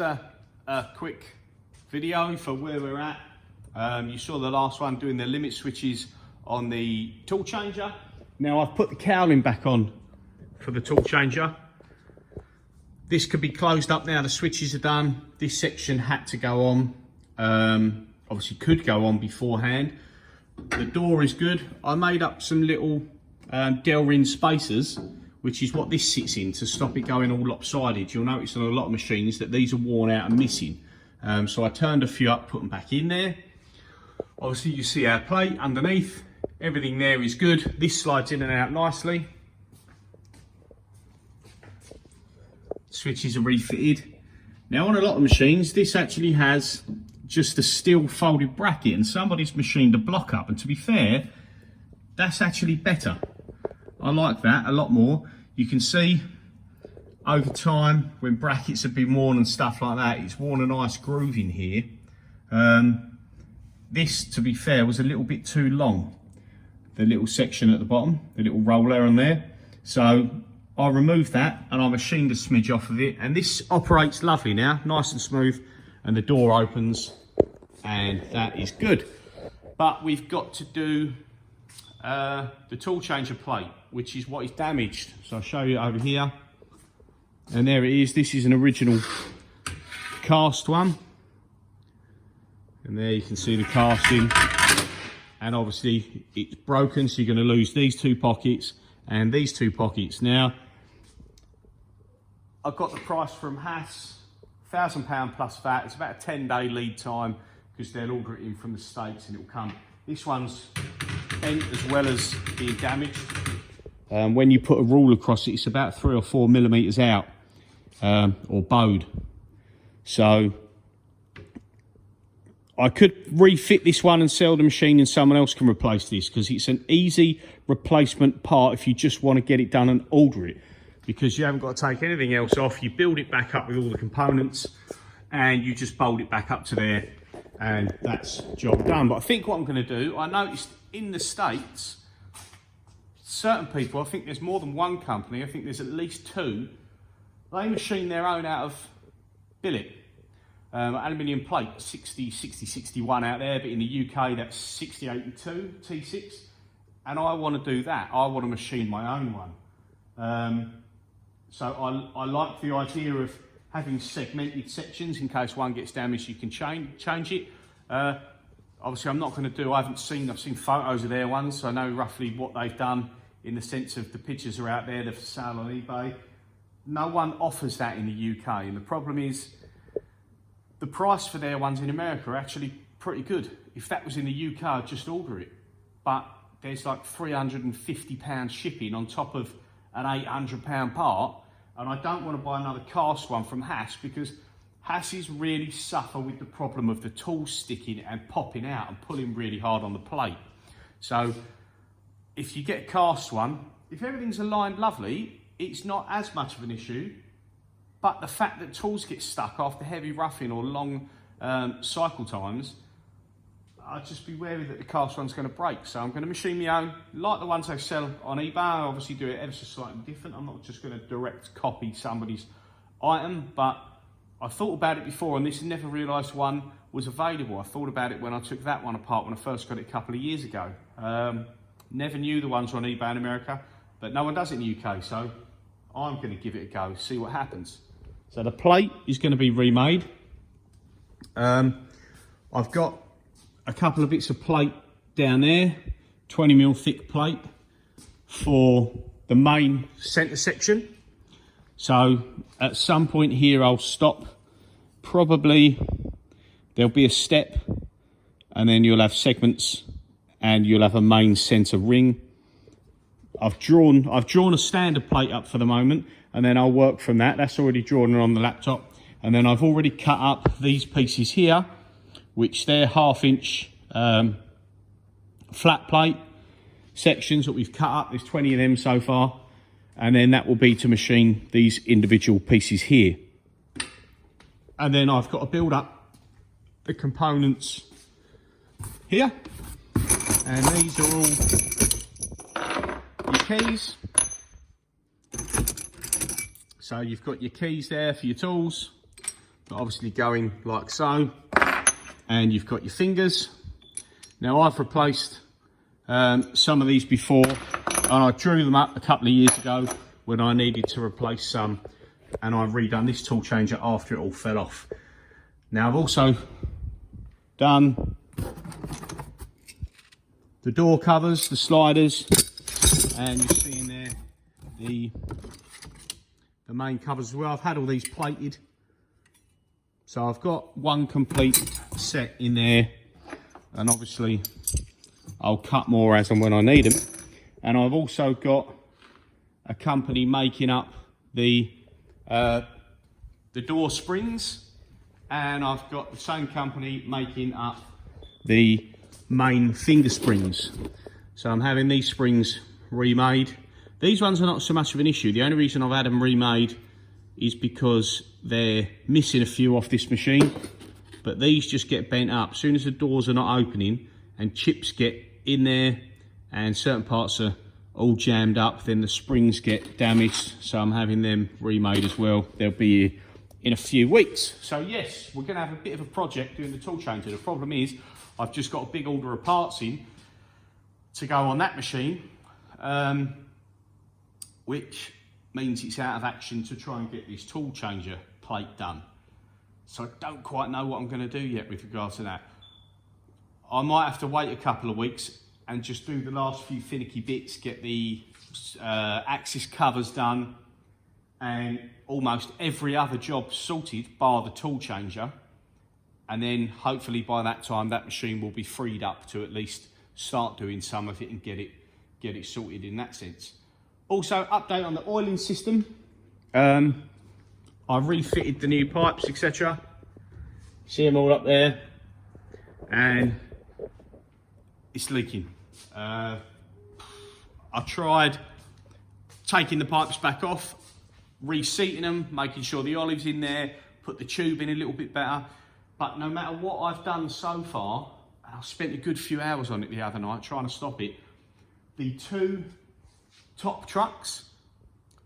a quick video for where we're at. You saw the last one doing the limit switches on the tool changer. Now I've put the cowling back on for the tool changer. This could be closed up now, the switches are done. This section had to go on, obviously could go on beforehand. The door is good. I made up some little Delrin spacers, which is what this sits in to stop it going all lopsided. You'll notice on a lot of machines that these are worn out and missing. So I turned a few up, put them back in there. Obviously you see our plate underneath. Everything there is good. This slides in and out nicely. Switches are refitted. Now on a lot of machines, this actually has just a steel folded bracket, and somebody's machined a block up, and to be fair, that's actually better. I like that a lot more. You can see over time when brackets have been worn and stuff like that, it's worn a nice groove in here. This, to be fair, was a little bit too long, the little section at the bottom, the little roller on there. So I removed that and I machined a smidge off of it, and this operates lovely now, nice and smooth, and the door opens, and that is good. But we've got to do the tool changer plate, which is what is damaged. So I'll show you over here, and there it is. This is an original cast one, and there you can see the casting, and obviously it's broken, so you're going to lose these two pockets and these two pockets. Now I've got the price from Haas, £1,000 plus VAT. It's about a 10-day lead time because they'll order it in from the States and it'll come. This one's bent as well as being damaged. When you put a rule across it, it's about 3 or 4 millimeters out, or bowed. So I could refit this one and sell the machine, and someone else can replace this, because it's an easy replacement part if you just want to get it done and order it, because you haven't got to take anything else off. You build it back up with all the components and you just bolt it back up to there, and that's job done. But I think what I'm going to do, I noticed in the States, certain people, I think there's more than one company, I think there's at least 2, they machine their own out of billet. Aluminium plate, 60, 60, 61 out there, but in the UK that's 60, 82 T6, and I want to do that. I want to machine my own one. So I like the idea of having segmented sections in case one gets damaged. You can change it. Obviously I'm not going to do, I've seen photos of their ones, so I know roughly what they've done in the sense of the pictures are out there, they're for sale on eBay. No one offers that in the UK, and the problem is the price for their ones in America are actually pretty good. If that was in the UK, I'd just order it. But there's like £350 shipping on top of an £800 part, and I don't want to buy another cast one from Haas, because Haas's really suffer with the problem of the tools sticking and popping out and pulling really hard on the plate. So if you get a cast one, if everything's aligned lovely, it's not as much of an issue. But the fact that tools get stuck after heavy roughing or long cycle times, I'd just be wary that the cast one's going to break. So I'm going to machine my own, like the ones they sell on eBay. I obviously do it ever so slightly different. I'm not just going to direct copy somebody's item, but I thought about it before on this and never realised one was available. I thought about it when I took that one apart when I first got it a couple of years ago. Never knew the ones were on eBay in America, but no one does it in the UK, so I'm going to give it a go, see what happens. So the plate is going to be remade. I've got a couple of bits of plate down there, 20mm thick plate for the main centre section. So at some point here I'll stop. Probably there'll be a step, and then you'll have segments and you'll have a main centre ring. I've drawn a standard plate up for the moment, and then I'll work from that. That's already drawn on the laptop. And then I've already cut up these pieces here, which they're 1/2 inch flat plate sections that we've cut up. There's 20 of them so far. And then that will be to machine these individual pieces here. And then I've got to build up the components here. And these are all your keys. So you've got your keys there for your tools. obviously going like so, and you've got your fingers. Now I've replaced some of these before, and I drew them up a couple of years ago when I needed to replace some, and I've redone this tool changer after it all fell off. Now I've also done the door covers, the sliders, and you see in there the main covers as well. I've had all these plated, so I've got one complete set in there, and obviously I'll cut more as and when I need them. And I've also got a company making up the door springs, and I've got the same company making up the main finger springs. So I'm having these springs remade. These ones are not so much of an issue. The only reason I've had them remade is because they're missing a few off this machine, but these just get bent up. As soon as the doors are not opening and chips get in there and certain parts are all jammed up, then the springs get damaged. So I'm having them remade as well. They'll be here in a few weeks. So yes, we're gonna have a bit of a project doing the tool changer. The problem is I've just got a big order of parts in to go on that machine, which means it's out of action to try and get this tool changer plate done. So I don't quite know what I'm going to do yet with regards to that. I might have to wait a couple of weeks and just do the last few finicky bits, get the axis covers done, and almost every other job sorted bar the tool changer. And then hopefully by that time that machine will be freed up to at least start doing some of it and get it sorted in that sense. Also, update on the oiling system. I refitted the new pipes, etc. See them all up there, and it's leaking. I tried taking the pipes back off, reseating them, making sure the olive's in there, put the tube in a little bit better. But no matter what I've done so far, and I spent a good few hours on it the other night trying to stop it, the two top trucks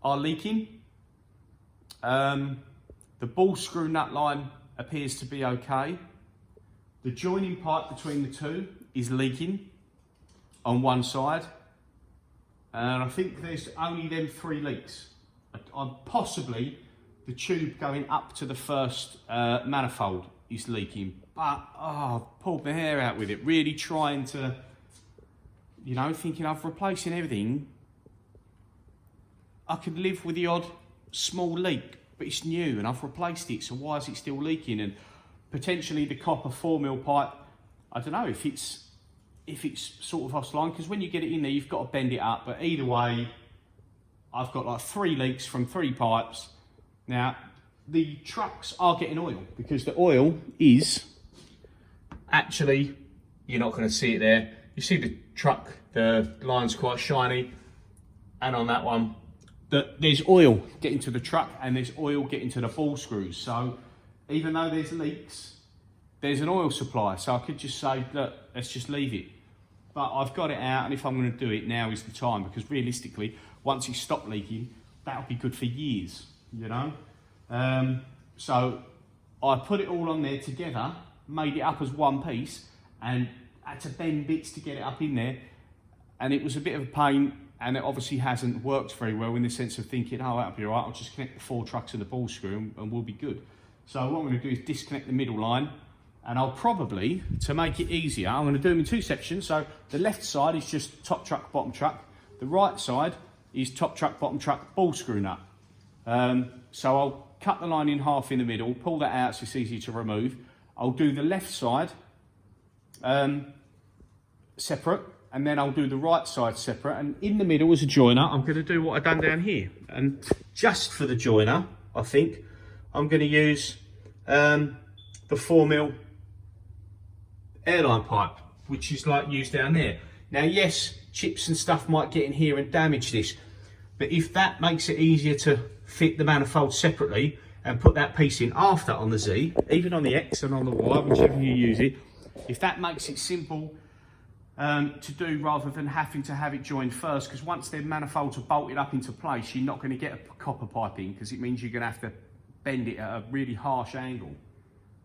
are leaking. The ball screw nut line appears to be okay. The joining pipe between the two is leaking on one side, and I think there's only them 3 leaks. Possibly the tube going up to the first manifold is leaking, but I've pulled my hair out with it, really trying to, you know, thinking of replacing everything. I could live with the odd small leak, but it's new and I've replaced it, so why is it still leaking? And potentially the copper 4mm pipe, I don't know if it's sort of offline, because when you get it in there you've got to bend it up. But either way, I've got like 3 leaks from 3 pipes. Now the trucks are getting oil, because the oil is actually, you're not going to see it there, you see the truck, the line's quite shiny, and on that one there's oil getting to the truck and there's oil getting to the ball screws. So even though there's leaks, there's an oil supply. So I could just say, look, let's just leave it. But I've got it out, and if I'm going to do it, now is the time, because realistically, once it stopped leaking, that'll be good for years, you know. So I put it all on there together, made it up as one piece, and had to bend bits to get it up in there, and it was a bit of a pain. And it obviously hasn't worked very well in the sense of thinking, oh, that'll be all right, I'll just connect the 4 trucks to the ball screw and we'll be good. So what I'm going to do is disconnect the middle line, and I'll probably, to make it easier, I'm going to do them in 2 sections. So the left side is just top truck, bottom truck. The right side is top truck, bottom truck, ball screw nut. So I'll cut the line in half in the middle, pull that out so it's easy to remove. I'll do the left side separate, and then I'll do the right side separate, and in the middle as a joiner I'm going to do what I've done down here. And just for the joiner, I think I'm going to use the 4mm airline pipe, which is like used down there. Now yes, chips and stuff might get in here and damage this, but if that makes it easier to fit the manifold separately and put that piece in after on the Z, even on the X and on the Y, whichever you use it, if that makes it simple to do rather than having to have it joined first, because once their manifolds are bolted up into place, you're not going to get a copper pipe in, because it means you're going to have to bend it at a really harsh angle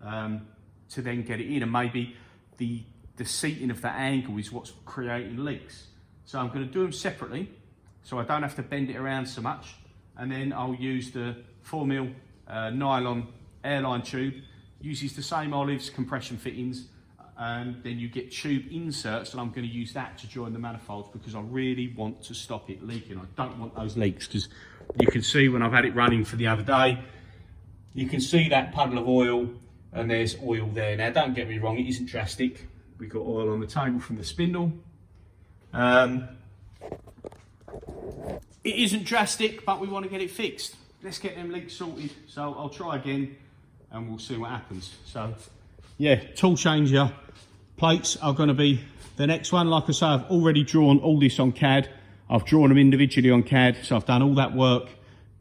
to then get it in, and maybe the seating of that angle is what's creating leaks. So I'm going to do them separately so I don't have to bend it around so much, and then I'll use the 4mm nylon airline tube. Uses the same olives compression fittings, and then you get tube inserts, and I'm going to use that to join the manifolds because I really want to stop it leaking. I don't want those leaks, because you can see when I've had it running for the other day, you can see that puddle of oil, and there's oil there. Now don't get me wrong, it isn't drastic. We've got oil on the table from the spindle. It isn't drastic, but we want to get it fixed. Let's get them leaks sorted. So I'll try again and we'll see what happens. So yeah, tool changer plates are going to be the next one. Like I say, I've already drawn all this on CAD. I've drawn them individually on CAD, so I've done all that work.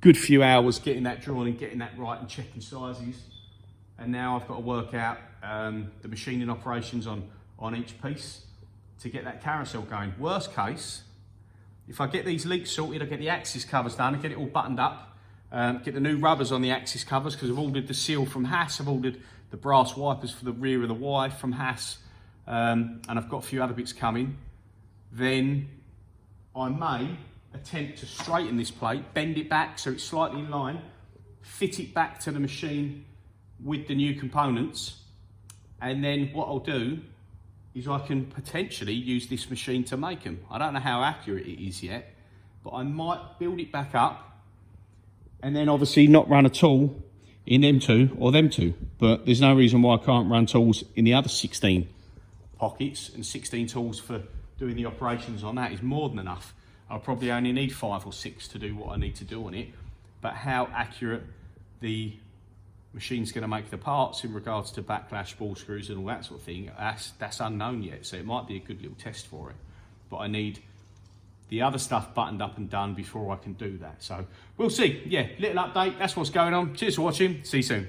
Good few hours getting that drawn and getting that right and checking sizes. And now I've got to work out the machining operations on each piece to get that carousel going. Worst case, if I get these leaks sorted, I get the axis covers done, I get it all buttoned up, get the new rubbers on the axis covers, because I've ordered the seal from Haas, I've ordered the brass wipers for the rear of the Y from Haas, and I've got a few other bits coming. Then I may attempt to straighten this plate, bend it back so it's slightly in line, fit it back to the machine with the new components, and then what I'll do is I can potentially use this machine to make them. I don't know how accurate it is yet, but I might build it back up and then obviously not run a tool in them two or them two. But there's no reason why I can't run tools in the other 16 pockets, and 16 tools for doing the operations on that is more than enough. I'll probably only need 5 or 6 to do what I need to do on it, but how accurate the machine's going to make the parts in regards to backlash, ball screws and all that sort of thing, that's unknown yet, so it might be a good little test for it. But I need the other stuff buttoned up and done before I can do that. So we'll see. Yeah, little update, that's what's going on. Cheers for watching, see you soon.